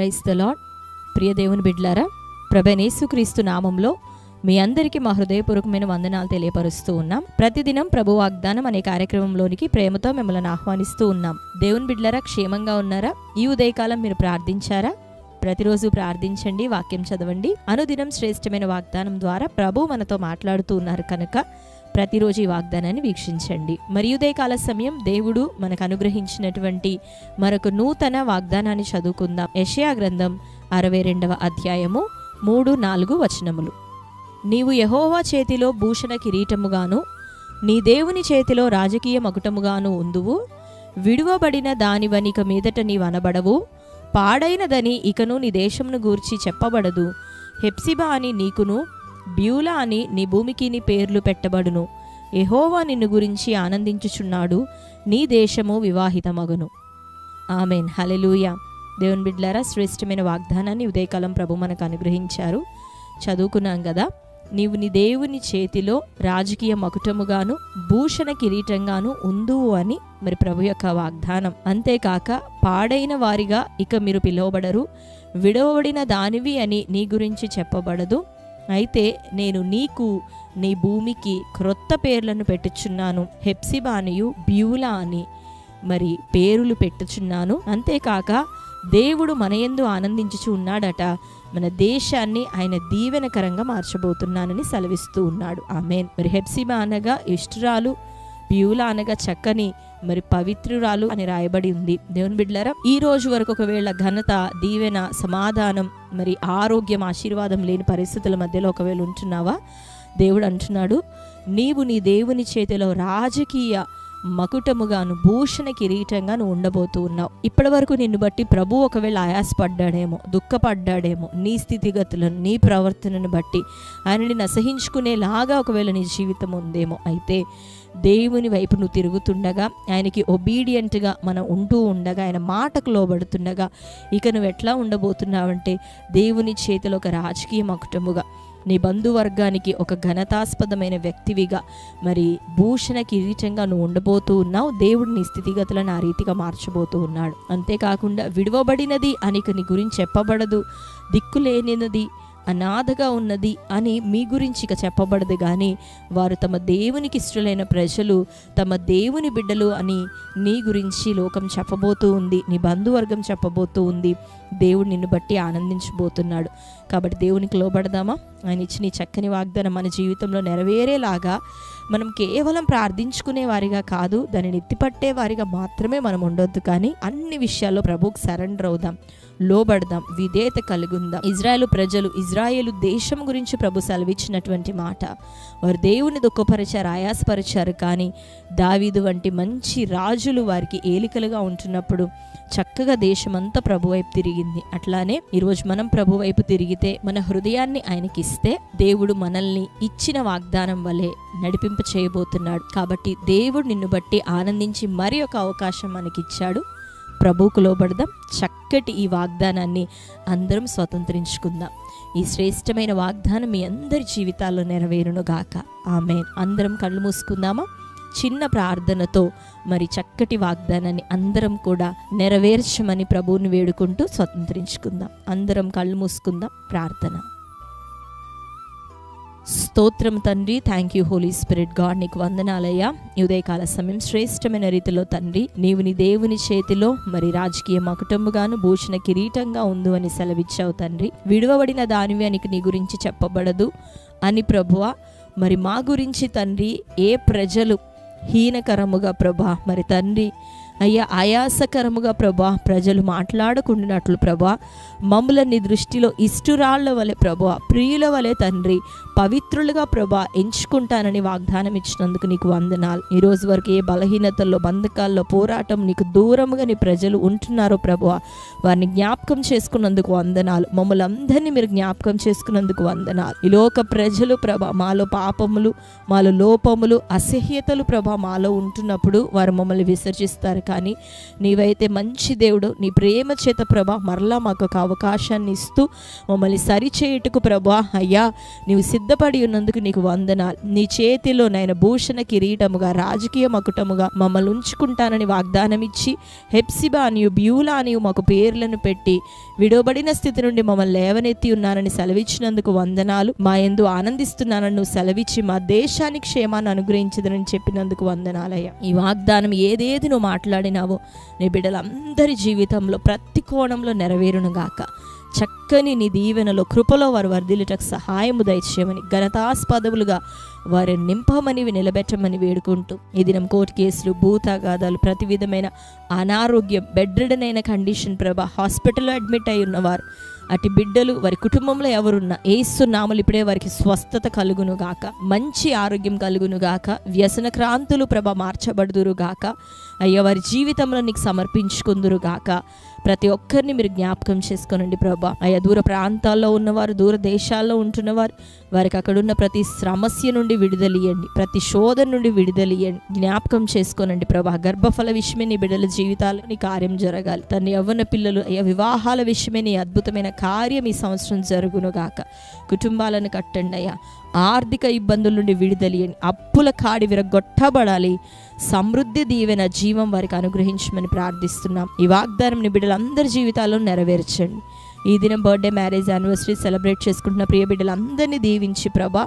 Praise the lord. ప్రియ దేవుని బిడ్డలారా, ప్రభువైన యేసుక్రీస్తు నామంలో మీ అందరికీ మా హృదయపూర్వకమైన వందనాలు తెలియపరుస్తూ ఉన్నాం. ప్రతిదినం ప్రభు వాగ్దానం అనే కార్యక్రమంలోనికి ప్రేమతో మిమ్మల్ని ఆహ్వానిస్తూ ఉన్నాం. దేవుని బిడ్డలారా, క్షేమంగా ఉన్నారా? ఈ ఉదయకాలం మీరు ప్రార్థించారా? ప్రతిరోజు ప్రార్థించండి, వాక్యం చదవండి. అనుదినం శ్రేష్టమైన వాగ్దానం ద్వారా ప్రభు మనతో మాట్లాడుతూ ఉన్నారు కనుక ప్రతిరోజు ఈ వాగ్దానాన్ని వీక్షించండి. మరి ఉదయకాల సమయం దేవుడు మనకు అనుగ్రహించినటువంటి మరొక నూతన వాగ్దానాన్ని చదువుకుందాం. యెషయా గ్రంథం 62వ అధ్యాయము 3-4 వచనములు. నీవు యెహోవా చేతిలో భూషణ కిరీటముగాను నీ దేవుని చేతిలో రాజకీయ మకుటముగాను ఉందువు. విడువబడిన దానివనిక మీదట నీవనబడవు. పాడైనదని ఇకను నీ దేశమును గూర్చి చెప్పబడదు. హెప్సిబా అని నీకును బ్యూలా అని నీ భూమికి నీ పేర్లు పెట్టబడును. యెహోవా నిన్ను గురించి ఆనందించుచున్నాడు, నీ దేశము వివాహితమగును. ఆమెన్. హల్లెలూయా. దేవుని బిడ్డలారా, శ్రేష్టమైన వాగ్దానాన్ని ఉదయకాలం ప్రభు మనకు అనుగ్రహించారు. చదువుకున్నాం కదా. నీవు నీ దేవుని చేతిలో రాజకీయ మకుటముగాను భూషణ కిరీటంగాను ఉందువు అని మరి ప్రభు యొక్క వాగ్దానం. అంతేకాక పాడైన వారిగా ఇక మీరు పిలువబడరు, విడవబడిన దానివి అని నీ గురించి చెప్పబడదు. అయితే నేను నీకు నీ భూమికి క్రొత్త పేర్లను పెట్టుచున్నాను. హెప్సిబా అనియు బ్యూలా అని మరి పేరులు పెట్టుచున్నాను. అంతేకాక దేవుడు మన యందు ఆనందించుచు ఉన్నాడట. మన దేశాన్ని ఆయన దీవెనకరంగా మార్చబోతున్నానని సెలవిస్తూ ఉన్నాడు. ఆమేన్. మరి హెప్సిబా అనగా ఇష్టురాలు, బ్యూలా అనగా చక్కని మరి పవిత్రురాలు అని రాయబడి ఉంది. దేవుని బిడ్డలారా, ఈ రోజు వరకు ఒకవేళ ఘనత, దీవెన, సమాధానం, మరి ఆరోగ్యం, ఆశీర్వాదం లేని పరిస్థితుల మధ్యలో ఒకవేళ ఉంటున్నావా? దేవుడు అంటున్నాడు, నీవు నీ దేవుని చేతిలో రాజకీయ మకుటముగాను భూషణ కిరీటంగా నువ్వు ఉండబోతూ ఉన్నావు. ఇప్పటి వరకు నిన్ను బట్టి ప్రభు ఒకవేళ ఆయాసపడ్డాడేమో, దుఃఖపడ్డాడేమో, నీ స్థితిగతులను, నీ ప్రవర్తనను బట్టి ఆయనని నసహించుకునేలాగా ఒకవేళ నీ జీవితం ఉందేమో. అయితే దేవుని వైపు నువ్వు తిరుగుతుండగా, ఆయనకి ఒబీడియంట్గా మనం ఉంటూ ఉండగా, ఆయన మాటకు లోబడుతుండగా ఇక నువ్వు ఎట్లా ఉండబోతున్నావంటే దేవుని చేతిలో ఒక రాజకీయ మకుటముగా, నీ బంధువర్గానికి ఒక ఘనతాస్పదమైన వ్యక్తివిగా, మరి భూషణ కిరీటంగా నువ్వు ఉండబోతూ ఉన్నావు. దేవుడు నీ స్థితిగతులను ఆ రీతిగా మార్చబోతూ ఉన్నాడు. అంతేకాకుండా విడువబడినది అని నీ గురించి చెప్పబడదు. దిక్కులేనిది, అనాథగా ఉన్నది అని మీ గురించి ఇక చెప్పబడదు. కానీ వారు తమ దేవునికి ఇష్టలైన ప్రజలు, తమ దేవుని బిడ్డలు అని నీ గురించి లోకం చెప్పబోతూ ఉంది, నీ బంధువర్గం చెప్పబోతూ ఉంది. దేవుడు నిన్ను బట్టి ఆనందించబోతున్నాడు. కాబట్టి దేవునికి లోబడదామా? ఆయన ఇచ్చిన ఈ చక్కని వాగ్దానం మన జీవితంలో నెరవేరేలాగా మనం కేవలం ప్రార్థించుకునే వారిగా కాదు, దానిని ఎత్తిపట్టే వారిగా మాత్రమే మనం ఉండొద్దు. కానీ అన్ని విషయాల్లో ప్రభువుకు సరెండర్ అవుదాం, లోబడదాం, విధేయత కలుగుందాం. ఇజ్రాయేలు దేశం గురించి ప్రభు సెలవిచ్చినటువంటి మాట, వారు దేవుని దుఃఖపరిచారు, ఆయాసపరిచారు. కానీ దావీదు వంటి మంచి రాజులు వారికి ఏలికలుగా ఉంటున్నప్పుడు చక్కగా దేశమంతా ప్రభు వైపు తిరిగింది. అట్లానే ఈరోజు మనం ప్రభు వైపు తిరిగితే, మన హృదయాన్ని ఆయనకి ఇస్తే, దేవుడు మనల్ని ఇచ్చిన వాగ్దానం వలె నడిపింప చేయబోతున్నాడు. కాబట్టి దేవుడు నిన్ను బట్టి ఆనందించి మరి ఒక అవకాశం మనకిచ్చాడు. ప్రభువుకు లోబడదాం. చక్కటి ఈ వాగ్దానాన్ని అందరం స్వతంత్రించుకుందాం. ఈ శ్రేష్టమైన వాగ్దానం మీ అందరి జీవితాల్లో నెరవేరును గాక. ఆమేన్. అందరం కళ్ళు మూసుకుందామా? చిన్న ప్రార్థనతో మరి చక్కటి వాగ్దానాన్ని అందరం కూడా నెరవేర్చమని ప్రభువుని వేడుకుంటూ స్వతంత్రించుకుందాం. అందరం కళ్ళు మూసుకుందాం. ప్రార్థన. స్తోత్రం తండ్రి. Thank you Holy Spirit God. నీకు వందనాలయ్యా. ఈ ఉదయకాల సమయం శ్రేష్టమైన రీతిలో తండ్రి, నీవు నీ దేవుని చేతిలో మరి రాజకీయ మకుటముగాను భూషణ కిరీటంగా ఉండు అని సెలవిచ్చావు తండ్రి. విడువబడిన దానివి అని నీ గురించి చెప్పబడదు అని ప్రభువా, మరి మా గురించి తండ్రి ఏ ప్రజలు హీనకరముగా ప్రభా, మరి తండ్రి అయ్యా ఆయాసకరముగా ప్రభా ప్రజలు మాట్లాడుకుంటున్నట్లు ప్రభా, మమ్ములను నీ దృష్టిలో ఇష్టురాళ్ల వలె ప్రభా, ప్రియుల వలె తండ్రి పవిత్రులుగా ప్రభా ఎంచుకుంటానని వాగ్దానం ఇచ్చినందుకు నీకు వందనాలు. ఈ రోజు వరకు ఏ బలహీనతల్లో, బంధకాల్లో, పోరాటం నీకు దూరముగా నీ ప్రజలు ఉంటున్నారో ప్రభా, వారిని జ్ఞాపకం చేసుకున్నందుకు వందనాలు. మమ్మల్ని అందరినీ మీరు జ్ఞాపకం చేసుకున్నందుకు వందనాలు. ఈ లోక ప్రజలు ప్రభా, మాలో పాపములు, మాలో లోపములు, అసహ్యతలు ప్రభా మాలో ఉంటున్నప్పుడు వారు మమ్మల్ని విసర్జిస్తారు. కానీ నీవైతే మంచి దేవుడు, నీ ప్రేమ చేత ప్రభా మరలా మాకు ఒక అవకాశాన్ని ఇస్తూ మమ్మల్ని సరిచేయుటకు ప్రభా అయ్యా నీవు సిద్ధపడి ఉన్నందుకు నీకు వందనాలు. నీ చేతిలో నాయన భూషణ కిరీటముగా, రాజకీయ మకుటముగా మమ్మల్ని ఉంచుకుంటానని వాగ్దానం ఇచ్చి, హెప్సిబా అనియు బ్యూలా అనియు మాకు పేర్లను పెట్టి విడవబడిన స్థితి నుండి మమ్మల్ని లేవనెత్తి ఉన్నానని సెలవిచ్చినందుకు వందనాలు. మా యందు ఆనందిస్తున్నానని నువ్వు సెలవిచ్చి మా దేశానికి క్షేమాన్ని అనుగ్రహించదని చెప్పినందుకు వందనాలయ్యా. ఈ వాగ్దానం ఏదేది నువ్వు మాట్లాడినావో నీ బిడ్డలందరి జీవితంలో ప్రతి కోణంలో నెరవేరును గాక. చక్కని నీ దీవెనలో కృపలో వారు వర్ధిల్లుటకు సహాయము దయచేయమని, ఘనతాస్పదములుగా వారిని నింపమని నిలబెట్టమని వేడుకుంటూ, ఈ దినం కోర్టు కేసులు, భూతాగాదాలు, ప్రతి విధమైన అనారోగ్యం, బెడ్ రిడన్ అయిన కండిషన్ ప్రభా, హాస్పిటల్లో అడ్మిట్ అయి ఉన్నవారు, అటు బిడ్డలు వారి కుటుంబంలో ఎవరున్నా యేసు నామములో ఇప్పుడే వారికి స్వస్థత కలుగును గాక, మంచి ఆరోగ్యం కలుగును గాక, వ్యసన క్రాంతులు ప్రభ మార్చబడుదురు గాక. అయ్యా వారి జీవితంలో నీకు సమర్పించుకుందురు గాక. ప్రతి ఒక్కరిని మీరు జ్ఞాపకం చేసుకోనండి ప్రభా. అయ్యా దూర ప్రాంతాల్లో ఉన్నవారు, దూర దేశాల్లో ఉంటున్నవారు, వారికి అక్కడున్న ప్రతి సమస్య నుండి విడుదలియండి, ప్రతి శోధన నుండి విడుదలియండి, జ్ఞాపకం చేసుకోనండి ప్రభా. గర్భఫల విషయమే నీ బిడ్డల జీవితాల్లో నీ కార్యం జరగాలి. తన యవ్వన పిల్లలు అయ్యా వివాహాల విషయమే నీ అద్భుతమైన కార్యం ఈ సంవత్సరం జరుగును గాక. కుటుంబాలను కట్టండి అయ్యా, ఆర్థిక ఇబ్బందుల నుండి విడుదలియండి, అప్పుల కాడి విరగొట్టబడాలి, సమృద్ధి దీవెన జీవం వారికి అనుగ్రహించమని ప్రార్థిస్తున్నాం. ఈ వాగ్దానం నీ బిడ్డలందరి జీవితాల్లో నెరవేర్చండి. ఈ దినం బర్త్డే, మ్యారేజ్, యానివర్సరీ సెలబ్రేట్ చేసుకుంటున్న ప్రియ బిడ్డలందరినీ దీవించి ప్రభా,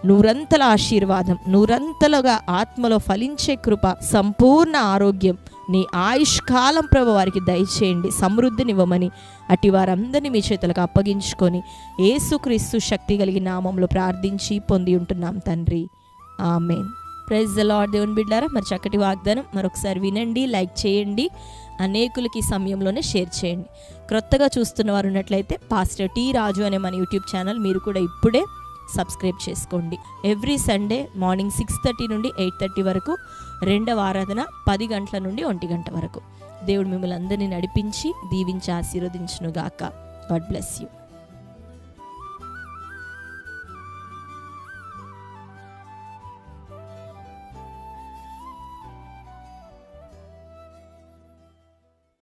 నూరంతల ఆశీర్వాదం, నూరంతలుగా ఆత్మలో ఫలించే కృప, సంపూర్ణ ఆరోగ్యం, నీ ఆయుష్కాలం ప్రభ వారికి దయచేయండి, సమృద్ధినివ్వమని అటు వారందరినీ మీ చేతులకు అప్పగించుకొని యేసుక్రీస్తు శక్తి కలిగిన నామంలో ప్రార్థించి పొంది ఉంటున్నాం తండ్రి, ఆమేన్. Praise the lord. దేవుని బిడ్డారా, మరి చక్కటి వాగ్దానం మరొకసారి వినండి, లైక్ చేయండి, అనేకులకి ఈ సమయంలోనే షేర్ చేయండి. క్రొత్తగా చూస్తున్న వారు ఉన్నట్లయితే పాస్టర్ టి రాజు అనే మన యూట్యూబ్ ఛానల్ మీరు కూడా ఇప్పుడే సబ్స్క్రైబ్ చేసుకోండి. ఎవ్రీ సండే మార్నింగ్ 6:30 నుండి 8:30 వరకు, రెండవ ఆరాధన 10 గంటల నుండి 1 గంట వరకు. దేవుడు మిమ్మల్ని అందరినీ నడిపించి దీవించి ఆశీర్వదించును గాక. God bless you.